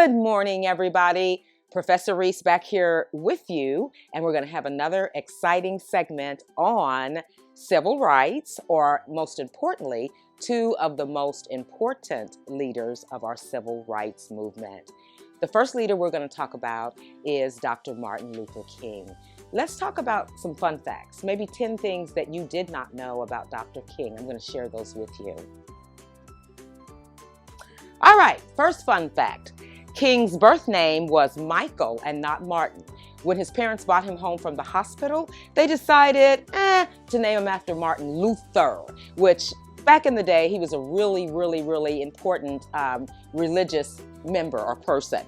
Good morning, everybody. Professor Reese back here with you, and we're going to have another exciting segment on civil rights, or most importantly, two of the most important leaders of our civil rights movement. The first leader we're going to talk about is Dr. Martin Luther King. Let's talk about some fun facts, maybe 10 things that you did not know about Dr. King. I'm going to share those with you. All right, first fun fact. King's birth name was Michael and not Martin. When his parents brought him home from the hospital, they decided to name him after Martin Luther, which back in the day, he was a really important religious member or person.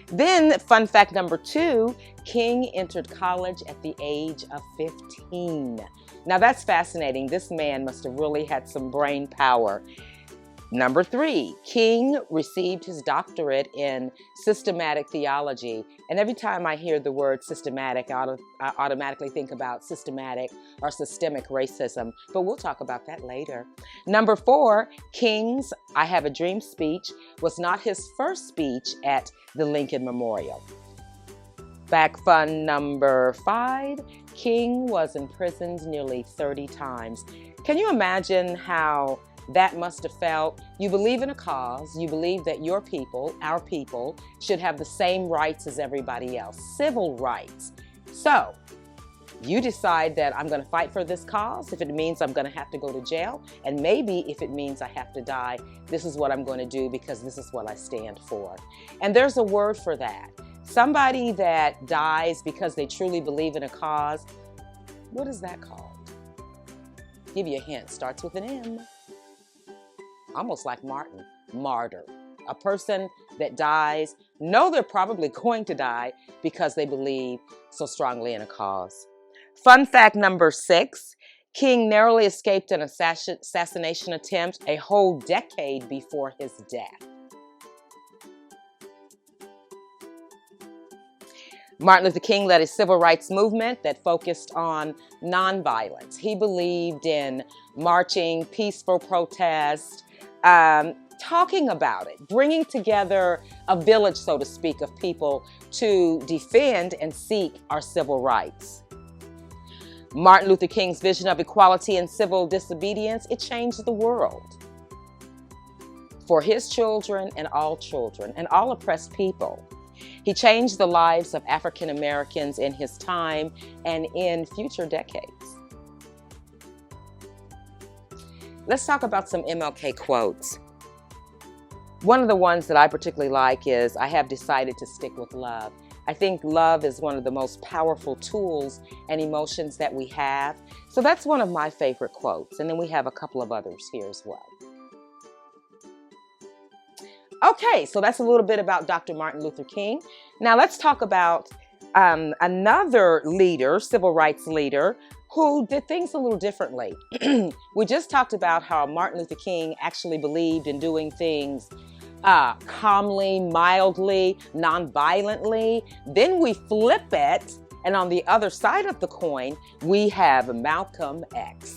Then, fun fact number 2, King entered college at the age of 15. Now that's fascinating. This man must have really had some brain power. Number 3, King received his doctorate in systematic theology. And every time I hear the word systematic, I automatically think about systematic or systemic racism. But we'll talk about that later. Number 4, King's I Have a Dream speech was not his first speech at the Lincoln Memorial. Fact fun number 5, King was imprisoned nearly 30 times. Can you imagine how that must have felt? You believe in a cause, you believe that your people, our people, should have the same rights as everybody else, civil rights. So you decide that I'm going to fight for this cause. If it means I'm going to have to go to jail, and maybe if it means I have to die, this is what I'm going to do because this is what I stand for. And there's a word for that. Somebody that dies because they truly believe in a cause, what is that called? Give you a hint, starts with an M. Almost like Martin, martyr. A person that dies, know they're probably going to die because they believe so strongly in a cause. Fun fact number 6, King narrowly escaped an assassination attempt a whole decade before his death. Martin Luther King led a civil rights movement that focused on nonviolence. He believed in marching, peaceful protest, talking about it, bringing together a village, so to speak, of people to defend and seek our civil rights. Martin Luther King's vision of equality and civil disobedience, it changed the world for his children and all oppressed people. He changed the lives of African Americans in his time and in future decades. Let's talk about some Mlk quotes. One of the ones that I particularly like is, I have decided to stick with love. I think love is one of the most powerful tools and emotions that we have. So that's one of my favorite quotes. And then we have a couple of others here as well. Okay, so that's a little bit about Dr. Martin Luther King. Now let's talk about another leader, civil rights leader, who did things a little differently. We just talked about how Martin Luther King actually believed in doing things calmly, mildly, non-violently. Then we flip it, and on the other side of the coin, we have Malcolm X.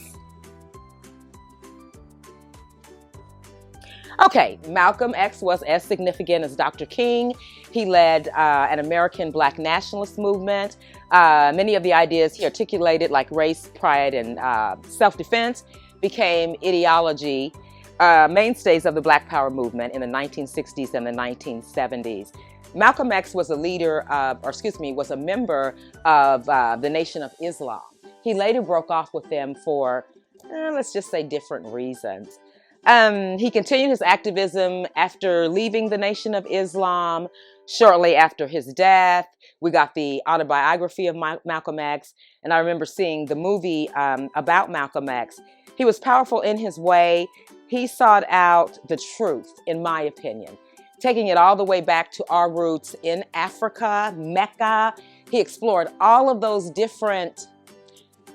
Okay, Malcolm X was as significant as Dr. King. He led an American Black nationalist movement. Many of the ideas he articulated, like race, pride, and self-defense, became ideology mainstays of the Black Power movement in the 1960s and the 1970s. Malcolm X was a leader, was a member of the Nation of Islam. He later broke off with them for, let's just say, different reasons. He continued his activism after leaving the Nation of Islam. Shortly after his death, we got the autobiography of Malcolm X, and I remember seeing the movie about Malcolm X. He was powerful in his way. He sought out the truth, in my opinion, taking it all the way back to our roots in Africa, Mecca. He explored all of those different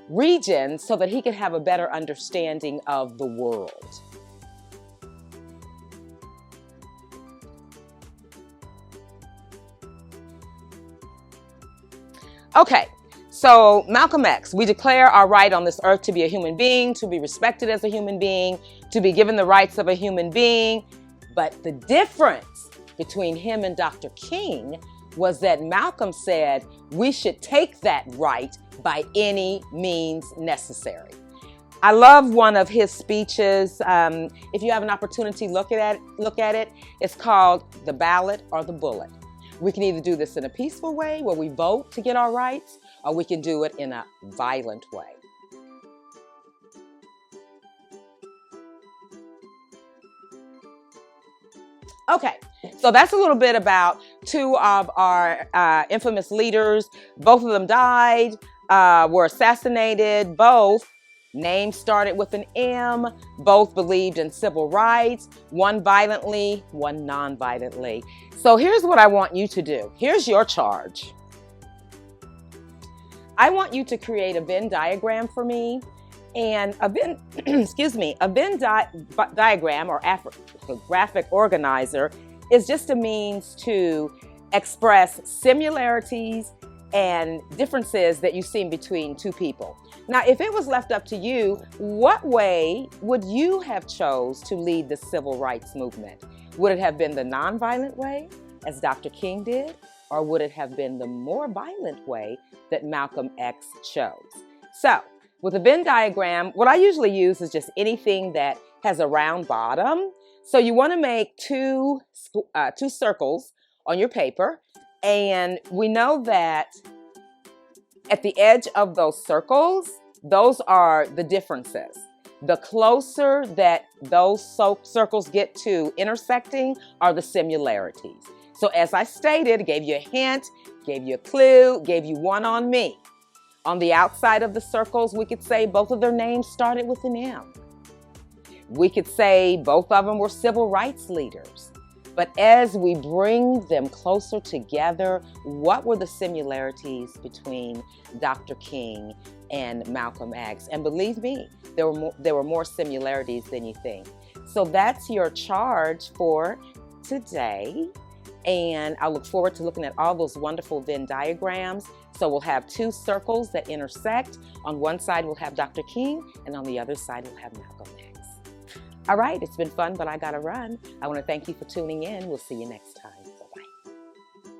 regions so that he could have a better understanding of the world. Okay, so Malcolm X, we declare our right on this earth to be a human being, to be respected as a human being, to be given the rights of a human being. But the difference between him and Dr. King was that Malcolm said we should take that right by any means necessary. I love one of his speeches. If you have an opportunity, look at it. It's called The Ballot or the Bullet. We can either do this in a peaceful way where we vote to get our rights, or we can do it in a violent way. Okay, so that's a little bit about two of our infamous leaders. Both of them died, were assassinated. Both names started with an M. Both believed in civil rights, one violently, one non-violently. So here's what I want you to do. Here's your charge. I want you to create a Venn diagram for me. And a Venn, a Venn diagram or graphic organizer is just a means to express similarities and differences that you see between two people. Now, if it was left up to you, what way would you have chose to lead the civil rights movement? Would it have been the nonviolent way, as Dr. King did, or would it have been the more violent way that Malcolm X chose? So, with a Venn diagram, what I usually use is just anything that has a round bottom. So you want to make two circles on your paper. And we know that at the edge of those circles, those are the differences. The closer that those circles get to intersecting are the similarities. So as I stated, gave you a hint, gave you a clue, gave you one on me. On the outside of the circles, we could say both of their names started with an M. We could say both of them were civil rights leaders. But as we bring them closer together, what were the similarities between Dr. King and Malcolm X? And believe me, there were more similarities than you think. So that's your charge for today. And I look forward to looking at all those wonderful Venn diagrams. So we'll have two circles that intersect. On one side, we'll have Dr. King, and on the other side, we'll have Malcolm X. All right, it's been fun, but I gotta run. I wanna thank you for tuning in. We'll see you next time.